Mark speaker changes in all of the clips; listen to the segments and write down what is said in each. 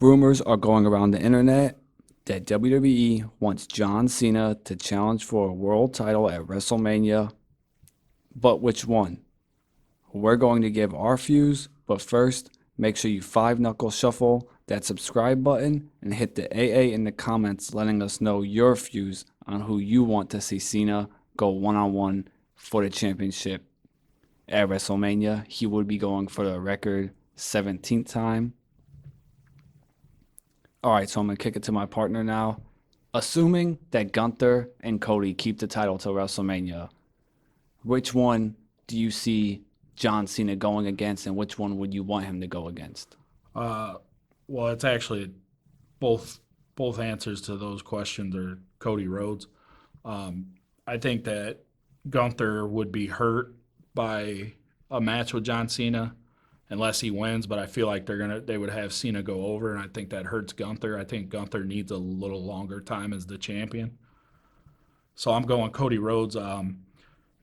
Speaker 1: Rumors are going around the internet that WWE wants John Cena to challenge for a world title at WrestleMania, but which one? We're going to give our views, but first, make sure you five knuckle shuffle that subscribe button and hit the AA in the comments letting us know your views on who you want to see Cena go one-on-one for the championship at WrestleMania. He would be going for the record 17th time. All right, so I'm going to kick it to my partner now. Assuming that Gunther and Cody keep the title till WrestleMania, which one do you see John Cena going against, and which one would you want him to go against?
Speaker 2: Well, it's actually both answers to those questions are Cody Rhodes. I think that Gunther would be hurt by a match with John Cena unless he wins, but I feel like they would have Cena go over, and I think that hurts Gunther. I think Gunther needs a little longer time as the champion. So I'm going Cody Rhodes.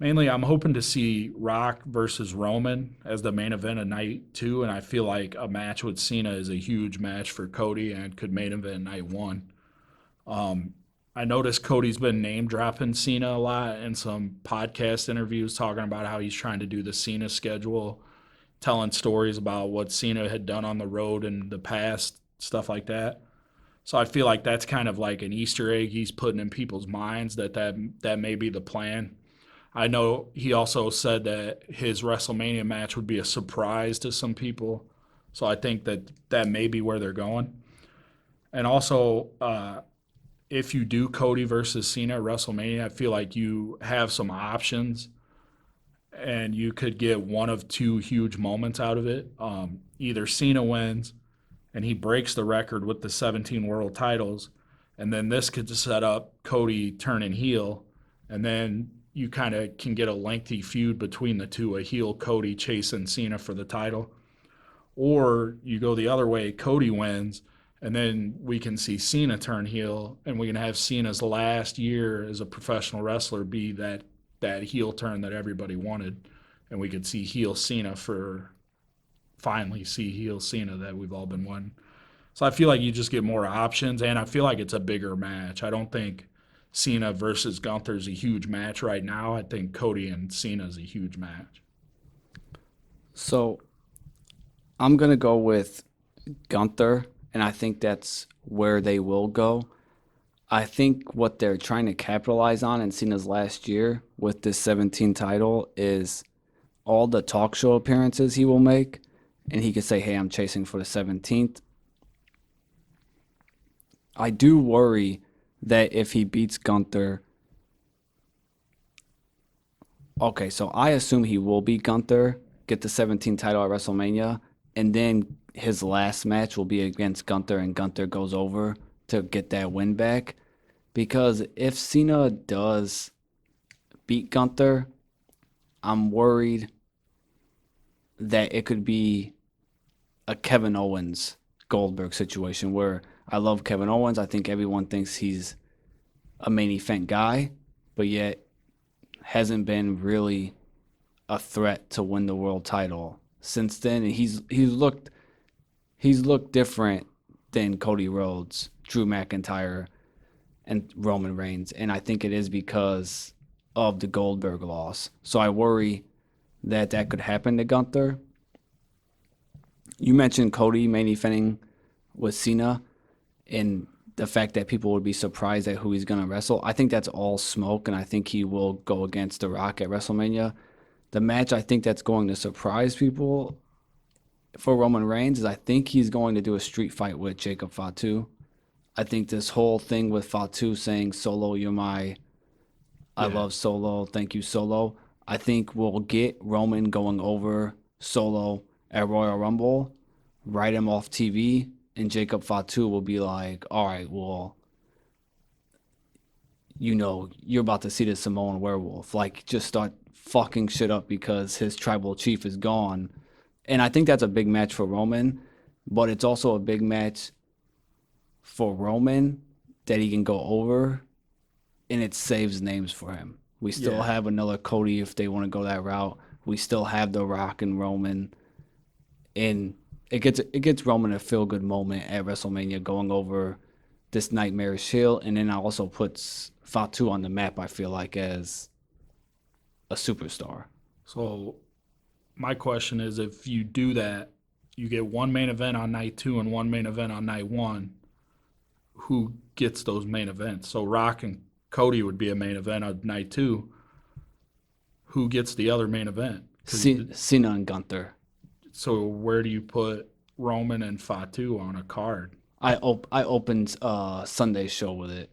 Speaker 2: Mainly, I'm hoping to see Rock versus Roman as the main event of night two, and I feel like a match with Cena is a huge match for Cody and could main event night one. I noticed Cody's been name dropping Cena a lot in some podcast interviews, talking about how he's trying to do the Cena schedule, telling stories about what Cena had done on the road in the past, stuff like that. So I feel like that's kind of like an Easter egg he's putting in people's minds that may be the plan. I know he also said that his WrestleMania match would be a surprise to some people. So I think that may be where they're going. And also, if you do Cody versus Cena at WrestleMania, I feel like you have some options and you could get one of two huge moments out of it. Either Cena wins and he breaks the record with the 17 world titles, and then this could set up Cody turning heel, and then you kind of can get a lengthy feud between the two, a heel Cody chasing Cena for the title. Or you go the other way, Cody wins, and then we can see Cena turn heel, and we can have Cena's last year as a professional wrestler be that heel turn that everybody wanted, and we could see heel Cena for finally see heel Cena that we've all been wanting. So I feel like you just get more options, and I feel like it's a bigger match. I don't think Cena versus Gunther is a huge match right now. I think Cody and Cena is a huge match.
Speaker 1: So I'm going to go with Gunther, and I think that's where they will go. I think what they're trying to capitalize on in Cena's last year with this 17 title is all the talk show appearances he will make, and he could say, hey, I'm chasing for the 17th. I do worry that if he beats Gunther, okay, so I assume he will beat Gunther, get the 17 title at WrestleMania, and then his last match will be against Gunther, and Gunther goes over to get that win back. Because if Cena does beat Gunther, I'm worried that it could be a Kevin Owens Goldberg situation where I love Kevin Owens. I think everyone thinks he's a main event guy, but yet hasn't been really a threat to win the world title since then. And he's looked different than Cody Rhodes, Drew McIntyre, and Roman Reigns, and I think it is because of the Goldberg loss. So I worry that could happen to Gunther. You mentioned Cody main eventing with Cena and the fact that people would be surprised at who he's going to wrestle. I think that's all smoke, and I think he will go against The Rock at WrestleMania. The match I think that's going to surprise people for Roman Reigns is I think he's going to do a street fight with Jacob Fatu. I think this whole thing with Fatu saying, Solo, you're I
Speaker 2: Yeah.
Speaker 1: love Solo, thank you, Solo. I think we'll get Roman going over Solo at Royal Rumble, write him off TV, and Jacob Fatu will be like, all right, well, you're about to see the Samoan werewolf. Like, just start fucking shit up because his tribal chief is gone. And I think that's a big match for Roman, but it's also a big match for Roman that he can go over, and it saves names for him. We still
Speaker 2: Yeah.
Speaker 1: have another Cody if they want to go that route. We still have The Rock and Roman, and it gets Roman a feel good moment at WrestleMania going over this nightmarish hill, and then it also puts Fatu on the map. I feel like as a superstar.
Speaker 2: So my question is, if you do that, you get one main event on night two and one main event on night one. Who gets those main events? So Rock and Cody would be a main event on night two. Who gets the other main event?
Speaker 1: Cena and Gunther.
Speaker 2: So where do you put Roman and Fatu on a card?
Speaker 1: I opened Sunday's show with it.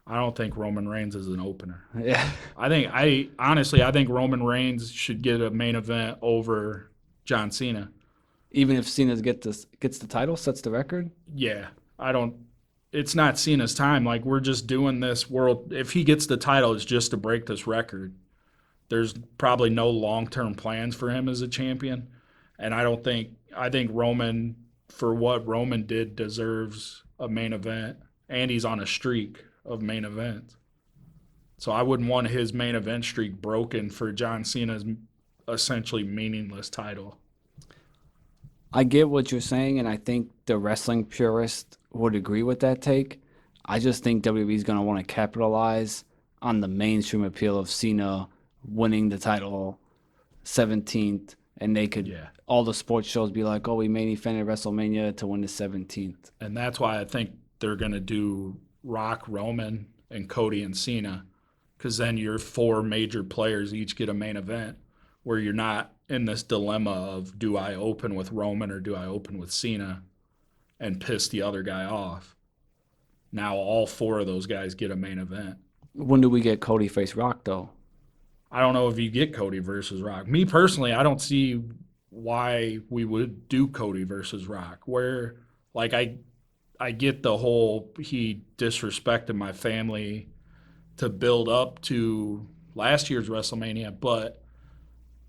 Speaker 2: I don't think Roman Reigns is an opener.
Speaker 1: Yeah.
Speaker 2: I think Roman Reigns should get a main event over John Cena.
Speaker 1: Even if Cena gets the title, sets the record.
Speaker 2: Yeah, I don't. It's not Cena's time. Like, we're just doing this world. If he gets the title, it's just to break this record. There's probably no long-term plans for him as a champion, and I think Roman, for what Roman did, deserves a main event, and he's on a streak of main events. So I wouldn't want his main event streak broken for John Cena's essentially meaningless title.
Speaker 1: I get what you're saying, and I think the wrestling purist would agree with that take. I just think WWE is going to want to capitalize on the mainstream appeal of Cena winning the title 17th, and they could
Speaker 2: Yeah.
Speaker 1: all the sports shows be like, "Oh, we main evented WrestleMania to win the 17th."
Speaker 2: And that's why I think they're going to do Rock, Roman, and Cody and Cena, because then your four major players each get a main event where you're not in this dilemma of, do I open with Roman or do I open with Cena and piss the other guy off? Now all four of those guys get a main event.
Speaker 1: When do we get Cody face Rock though?
Speaker 2: I don't know if you get Cody versus Rock. Me personally, I don't see why we would do Cody versus Rock. Where, like, I get the whole he disrespected my family to build up to last year's WrestleMania, but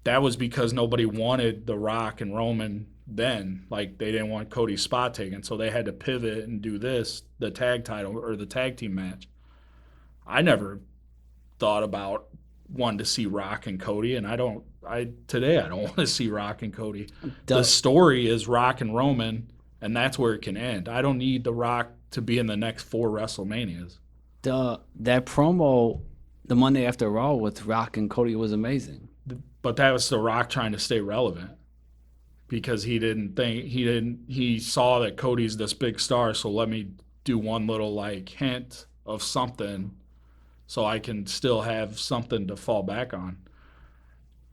Speaker 2: that was because nobody wanted The Rock and Roman then. Like, they didn't want Cody's spot taken, so they had to pivot and do this, the tag title or the tag team match. I never thought about wanting to see Rock and Cody, and I don't want to see Rock and Cody. The story is Rock and Roman, and that's where it can end. I don't need The Rock to be in the next 4 WrestleManias.
Speaker 1: That promo, the Monday after Raw with Rock and Cody was amazing.
Speaker 2: But that was The Rock trying to stay relevant because he saw that Cody's this big star, so let me do one little like hint of something so I can still have something to fall back on.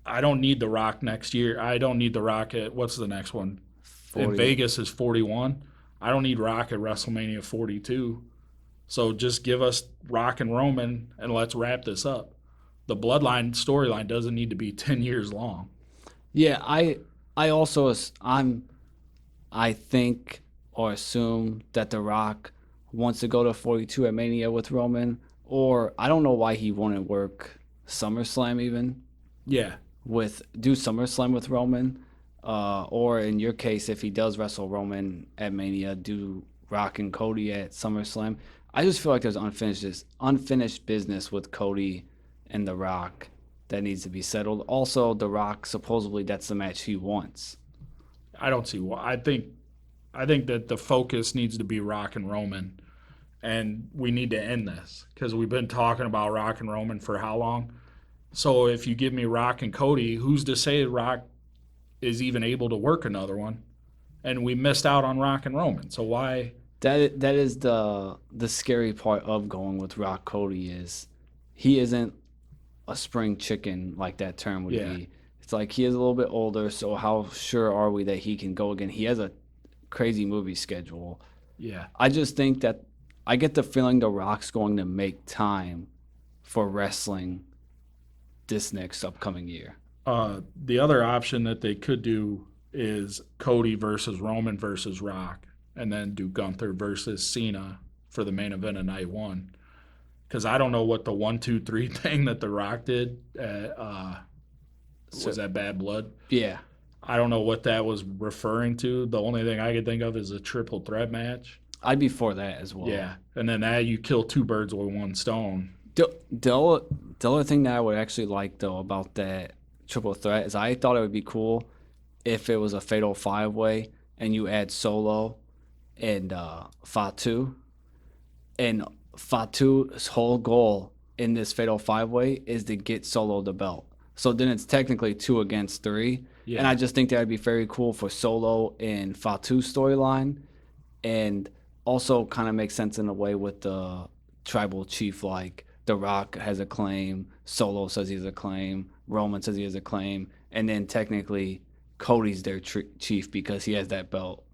Speaker 2: I don't need The Rock next year. I don't need The Rock at, what's the next one?
Speaker 1: 40.
Speaker 2: In Vegas is 41. I don't need Rock at WrestleMania 42. So just give us Rock and Roman and let's wrap this up. The Bloodline storyline doesn't need to be 10 years long.
Speaker 1: Yeah, I think or assume that The Rock wants to go to 42 at Mania with Roman, or I don't know why he wouldn't work SummerSlam even.
Speaker 2: Yeah.
Speaker 1: Do SummerSlam with Roman, or in your case, if he does wrestle Roman at Mania, do Rock and Cody at SummerSlam. I just feel like there's unfinished business with Cody and The Rock that needs to be settled. Also, The Rock, supposedly that's the match he wants.
Speaker 2: I don't see why. I think that the focus needs to be Rock and Roman, and we need to end this because we've been talking about Rock and Roman for how long? So if you give me Rock and Cody, who's to say Rock is even able to work another one? And we missed out on Rock and Roman. So why?
Speaker 1: That is the scary part of going with Rock Cody is he isn't a spring chicken like that term would be. It's like he is a little bit older, so how sure are we that he can go again? He has a crazy movie schedule.
Speaker 2: Yeah.
Speaker 1: I just think that I get the feeling The Rock's going to make time for wrestling this next upcoming year.
Speaker 2: The other option that they could do is Cody versus Roman versus Rock, and then do Gunther versus Cena for the main event of night one. Because I don't know what the 1, 2, 3 thing that The Rock did at, was that Bad Blood?
Speaker 1: Yeah.
Speaker 2: I don't know what that was referring to. The only thing I could think of is a triple threat match.
Speaker 1: I'd be for that as well.
Speaker 2: Yeah, and then that you kill 2 birds with 1 stone.
Speaker 1: The other thing that I would actually like, though, about that triple threat is I thought it would be cool if it was a fatal 5-way and you add Solo and Fatu, and Fatu's whole goal in this Fatal Five Way is to get Solo the belt. So then it's technically 2 against 3. And
Speaker 2: Yeah.
Speaker 1: I just think that would be very cool for Solo and Fatu storyline, and also kind of makes sense in a way with the tribal chief. Like The Rock has a claim, Solo says he has a claim, Roman says he has a claim, and then technically Cody's their chief because he has that belt.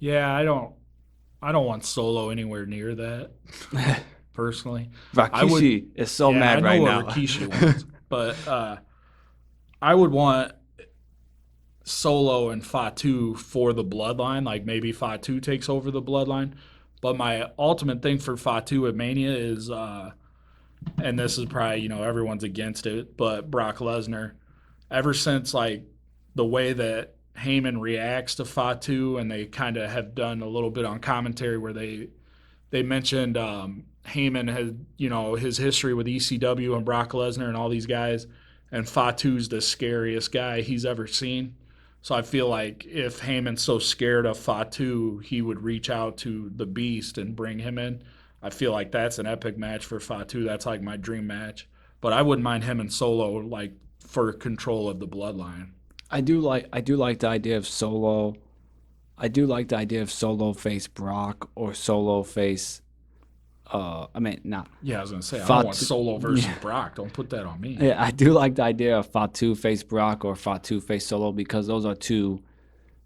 Speaker 2: Yeah, I don't want Solo anywhere near that personally. I would
Speaker 1: Rakishi is so
Speaker 2: yeah, I
Speaker 1: mad
Speaker 2: know
Speaker 1: right
Speaker 2: what
Speaker 1: now.
Speaker 2: Rikishi wants, but I would want Solo and Fatu for the bloodline. Like maybe Fatu takes over the bloodline. But my ultimate thing for Fatu at Mania is, and this is probably everyone's against it, but Brock Lesnar. Ever since like the way that Heyman reacts to Fatu, and they kind of have done a little bit on commentary where they mentioned Heyman had his history with ECW and Brock Lesnar and all these guys, and Fatu's the scariest guy he's ever seen. So I feel like if Heyman's so scared of Fatu, he would reach out to the Beast and bring him in. I feel like that's an epic match for Fatu. That's like my dream match. But I wouldn't mind him and Solo like for control of the bloodline.
Speaker 1: I do like the idea of Solo. I do like the idea of Solo face Brock or Solo face I mean not
Speaker 2: Yeah, I was gonna say I don't want
Speaker 1: Fatu.
Speaker 2: Solo versus
Speaker 1: Yeah.
Speaker 2: Brock. Don't put that on me.
Speaker 1: Yeah, I do like the idea of Fatu face Brock or Fatu face Solo because those are two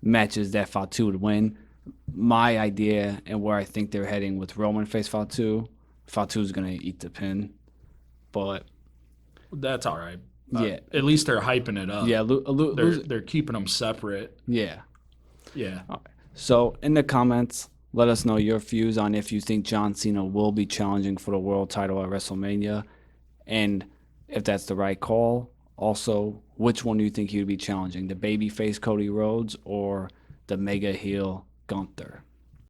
Speaker 1: matches that Fatu would win. My idea and where I think they're heading with Roman face Fatu, Fatu's gonna eat the pin. But
Speaker 2: That's all right.
Speaker 1: yeah,
Speaker 2: At least they're hyping it up.
Speaker 1: yeah,
Speaker 2: They're keeping them separate.
Speaker 1: yeah.
Speaker 2: Yeah.
Speaker 1: So in the comments, let us know your views on if you think John Cena will be challenging for the world title at WrestleMania, and if that's the right call. Also, which one do you think he would be challenging, the babyface Cody Rhodes or the mega heel Gunther?